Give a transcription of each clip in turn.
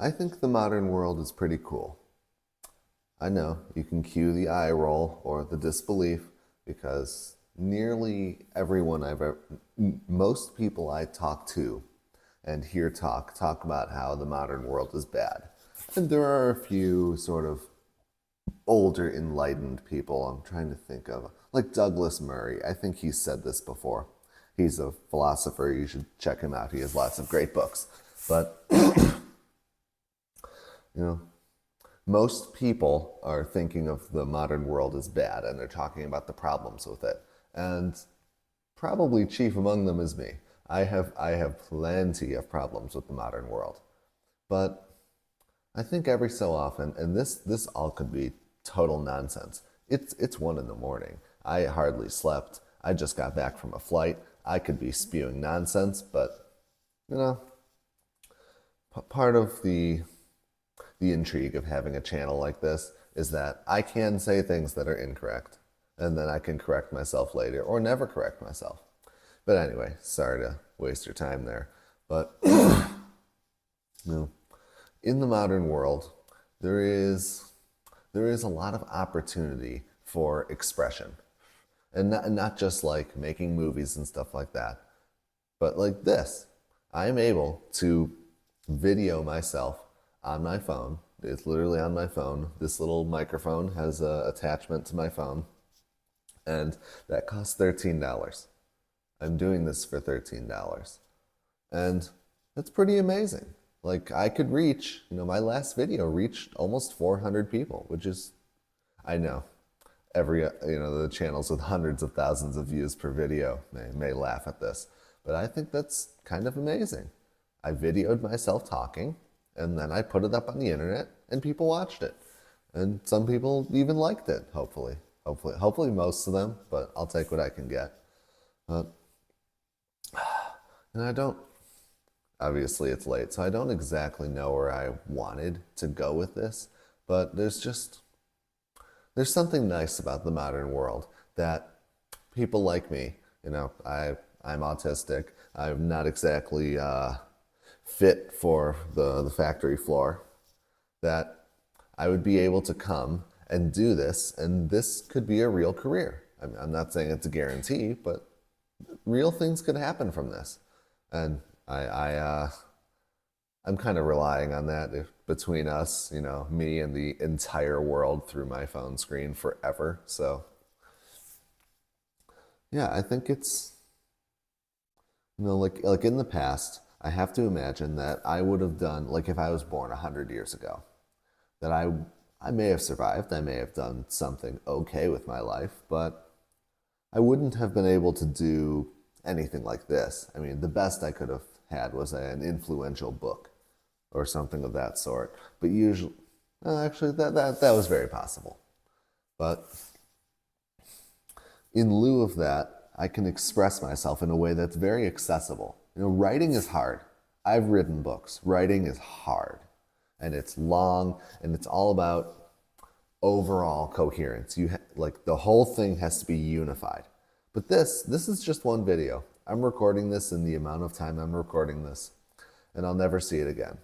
I think the modern world is pretty cool. I know you can cue the eye roll or the disbelief because nearly everyone most people I talk to and hear talk about how the modern world is bad. And there are a few sort of older enlightened people I'm trying to think of, like Douglas Murray. I think he's said this before. He's a philosopher. You should check him out. He has lots of great books. But, you know, most people are thinking of the modern world as bad and they're talking about the problems with it. And probably chief among them is me. I have plenty of problems with the modern world. But I think every so often, and this all could be total nonsense. It's 1 in the morning. I hardly slept. I just got back from a flight. I could be spewing nonsense, but you know, part of the intrigue of having a channel like this is that I can say things that are incorrect, and then I can correct myself later or never correct myself. But anyway, sorry to waste your time there. But you know, in the modern world, there is a lot of opportunity for expression, and not just like making movies and stuff like that, but like this. I am able to video myself on my phone. It's literally on my phone. This little microphone has an attachment to my phone, and that costs $13. I'm doing this for $13. And that's pretty amazing. Like I could reach, my last video reached almost 400 people, which is, I know, the channels with hundreds of thousands of views per video may laugh at this, but I think that's kind of amazing. I videoed myself talking, and then I put it up on the internet, and people watched it, and some people even liked it. Hopefully most of them, but I'll take what I can get. Uh, and I don't. Obviously, it's late, so I don't exactly know where I wanted to go with this, but there's something nice about the modern world that people like me, I'm autistic. I'm not exactly fit for the factory floor. That I would be able to come and do this, and this could be a real career. I'm not saying it's a guarantee, but real things could happen from this, and I'm kind of relying on that between us, me and the entire world through my phone screen forever. So, yeah, I think it's, like in the past, I have to imagine that I would have done, like if I was born 100 years ago, that I may have survived, I may have done something okay with my life, but I wouldn't have been able to do anything like this. I mean, the best I could have had was an influential book or something of that sort. But usually, actually, that was very possible. But in lieu of that, I can express myself in a way that's very accessible. Writing is hard. I've written books. Writing is hard, and it's long, and it's all about overall coherence. Like the whole thing has to be unified. But this is just one video. I'm recording this in the amount of time I'm recording this, and I'll never see it again.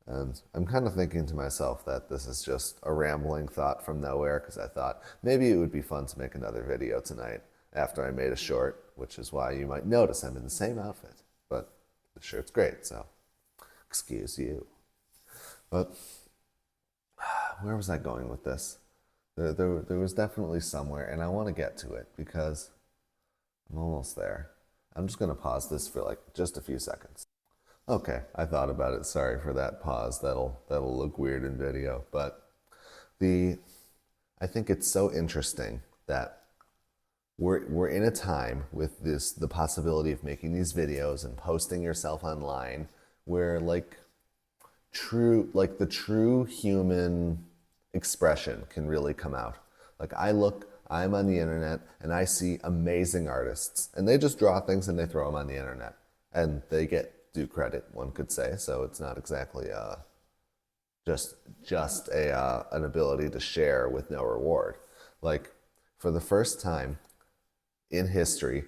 And I'm kind of thinking to myself that this is just a rambling thought from nowhere because I thought maybe it would be fun to make another video tonight after I made a short, which is why you might notice I'm in the same outfit. But the shirt's great, so excuse you. But where was I going with this? There was definitely somewhere, and I want to get to it because I'm almost there. I'm just going to pause this for like just a few seconds. Okay, I thought about it. Sorry for that pause. That'll look weird in video, but I think it's so interesting that we're in a time with the possibility of making these videos and posting yourself online where the true human expression can really come out. Like I'm on the internet and I see amazing artists and they just draw things and they throw them on the internet and they get due credit, one could say. So it's not exactly just an ability to share with no reward. Like for the first time in history,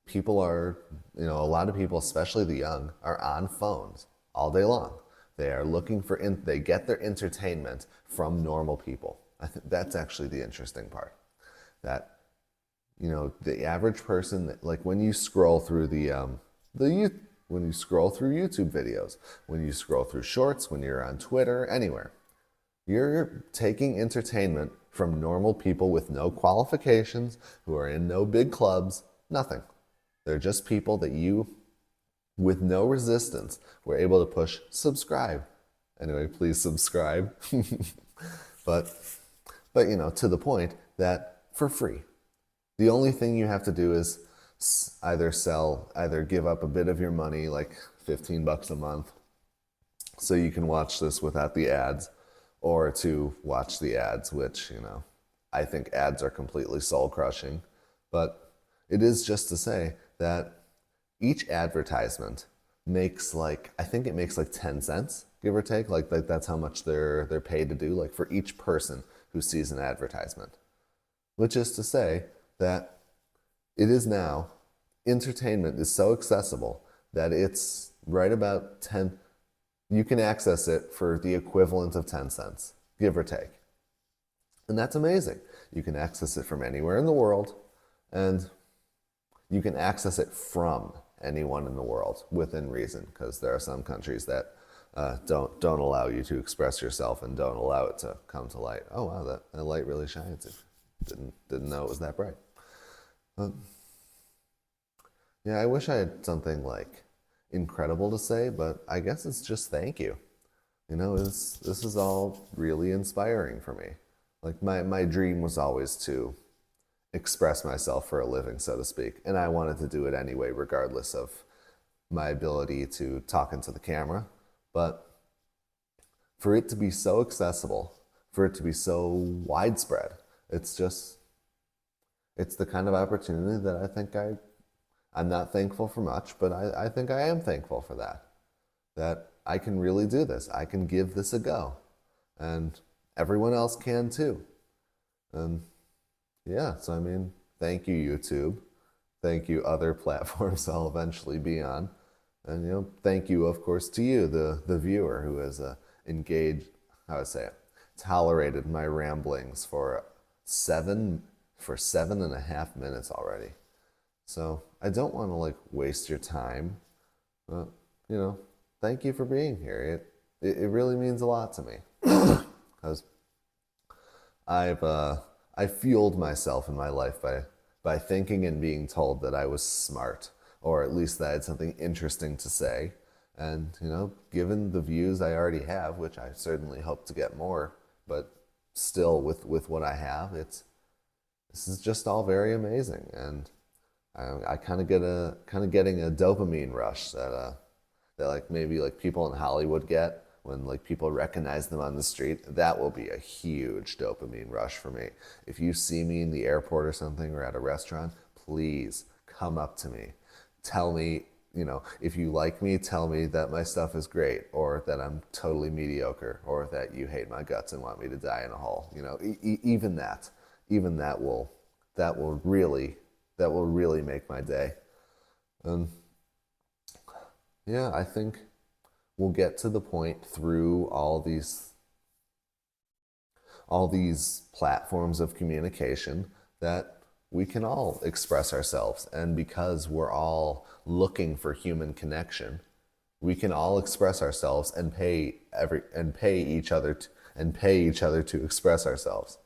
people are, a lot of people, especially the young, are on phones all day long. They are looking for, they get their entertainment from normal people. I think that's actually the interesting part. That, the average person, like when you scroll through when you scroll through YouTube videos, when you scroll through shorts, when you're on Twitter, anywhere, you're taking entertainment from normal people with no qualifications, who are in no big clubs, nothing. They're just people that you, with no resistance, were able to push subscribe. Anyway, please subscribe. but to the point that for free. The only thing you have to do is either give up a bit of your money, like $15 a month, so you can watch this without the ads, or to watch the ads, which, I think ads are completely soul crushing. But it is just to say that each advertisement makes I think it makes 10 cents, give or take. Like that's how much they're paid to do, like for each person who sees an advertisement. Which is to say that it is now, entertainment is so accessible that it's right about 10, you can access it for the equivalent of 10 cents, give or take. And that's amazing. You can access it from anywhere in the world, and you can access it from anyone in the world within reason, because there are some countries that don't allow you to express yourself and don't allow it to come to light. Oh wow, that light really shines. Didn't know it was that bright. Yeah, I wish I had something incredible to say, but I guess it's just thank you. This is all really inspiring for me. Like my dream was always to express myself for a living, so to speak, and I wanted to do it anyway, regardless of my ability to talk into the camera. But for it to be so accessible, for it to be so widespread, it's the kind of opportunity that I think I'm not thankful for much, but I think I am thankful for that I can really do this. I can give this a go, and everyone else can too. And yeah, so I mean, thank you, YouTube. Thank you, other platforms I'll eventually be on. And thank you, of course, to you, the viewer, who has engaged, how I say it, tolerated my ramblings for 7.5 minutes already. So I don't want to waste your time, but thank you for being here. It really means a lot to me, because I fueled myself in my life by thinking and being told that I was smart, or at least that I had something interesting to say. And given the views I already have, which I certainly hope to get more, but still with what I have, this is just all very amazing. And I kind of getting a dopamine rush that maybe people in Hollywood get when people recognize them on the street. That will be a huge dopamine rush for me. If you see me in the airport or something, or at a restaurant, please come up to me. Tell me, if you like me, tell me that my stuff is great, or that I'm totally mediocre, or that you hate my guts and want me to die in a hole. Even that will really make my day. And yeah, I think we'll get to the point through all these platforms of communication that we can all express ourselves. And because we're all looking for human connection, we can all express ourselves and pay each other to express ourselves.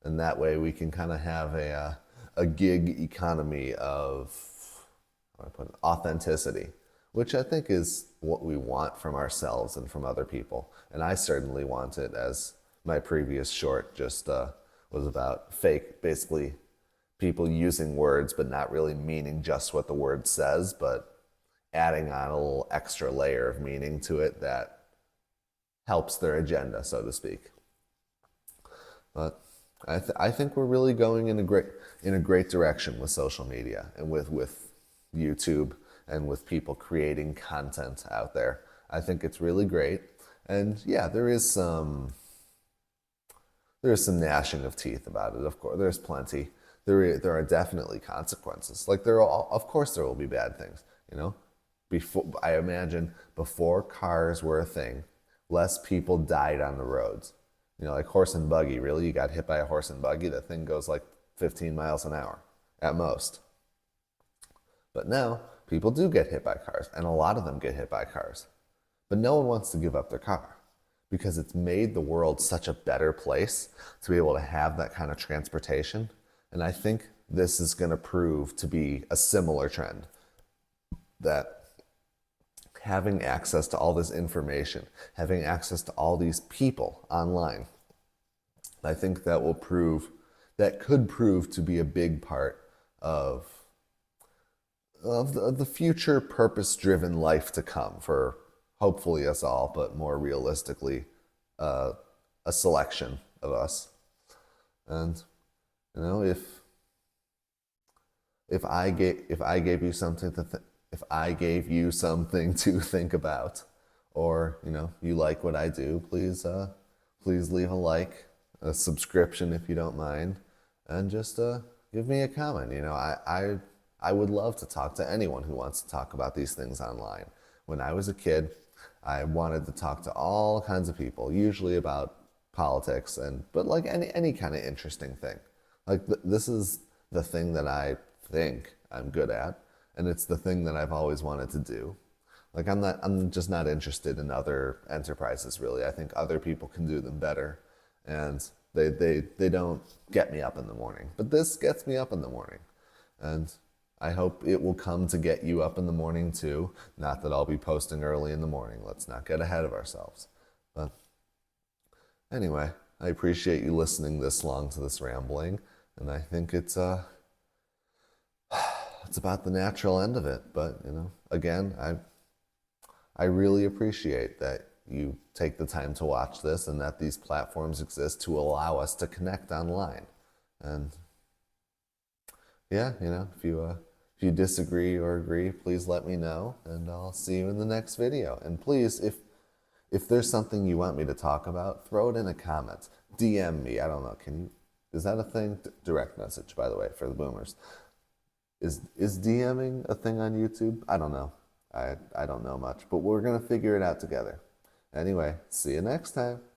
And that way we can kind of have a gig economy of authenticity, which I think is what we want from ourselves and from other people. And I certainly want it, as my previous short just was about basically people using words but not really meaning just what the word says, but adding on a little extra layer of meaning to it that helps their agenda, so to speak. But I think we're really going in a great direction with social media and with YouTube and with people creating content out there. I think it's really great. And yeah, there is some gnashing of teeth about it. Of course, there's plenty. There are definitely consequences. Of course there will be bad things. Before, I imagine before cars were a thing, less people died on the roads. You know, like horse and buggy. Really, you got hit by a horse and buggy? That thing goes like 15 miles an hour at most. But now people do get hit by cars, and a lot of them get hit by cars. But no one wants to give up their car because it's made the world such a better place to be able to have that kind of transportation. And I think this is going to prove to be a similar trend, that having access to all this information, having access to all these people online, I think that could prove to be a big part of the future purpose-driven life to come for hopefully us all, but more realistically, a selection of us. And you know, if I gave you something if I gave you something to think about, or you know, you like what I do, please leave a like, a subscription if you don't mind, and just give me a comment. You know, I would love to talk to anyone who wants to talk about these things online. When I was a kid, I wanted to talk to all kinds of people, usually about politics, but like any kind of interesting thing. Like this is the thing that I think I'm good at, and it's the thing that I've always wanted to do. Like I'm just not interested in other enterprises really. I think other people can do them better, and they don't get me up in the morning. But this gets me up in the morning, and I hope it will come to get you up in the morning too. Not that I'll be posting early in the morning. Let's not get ahead of ourselves. But anyway, I appreciate you listening this long to this rambling, and I think it's about the natural end of it. But you know, again, I really appreciate that you take the time to watch this and that these platforms exist to allow us to connect online. And yeah, you know, if you disagree or agree, please let me know, and I'll see you in the next video. And please, if there's something you want me to talk about, throw it in a comment. DM me. I don't know. Is that a thing? Direct message, by the way, for the boomers. Is DMing a thing on YouTube? I don't know. I don't know much, but we're going to figure it out together. Anyway, see you next time.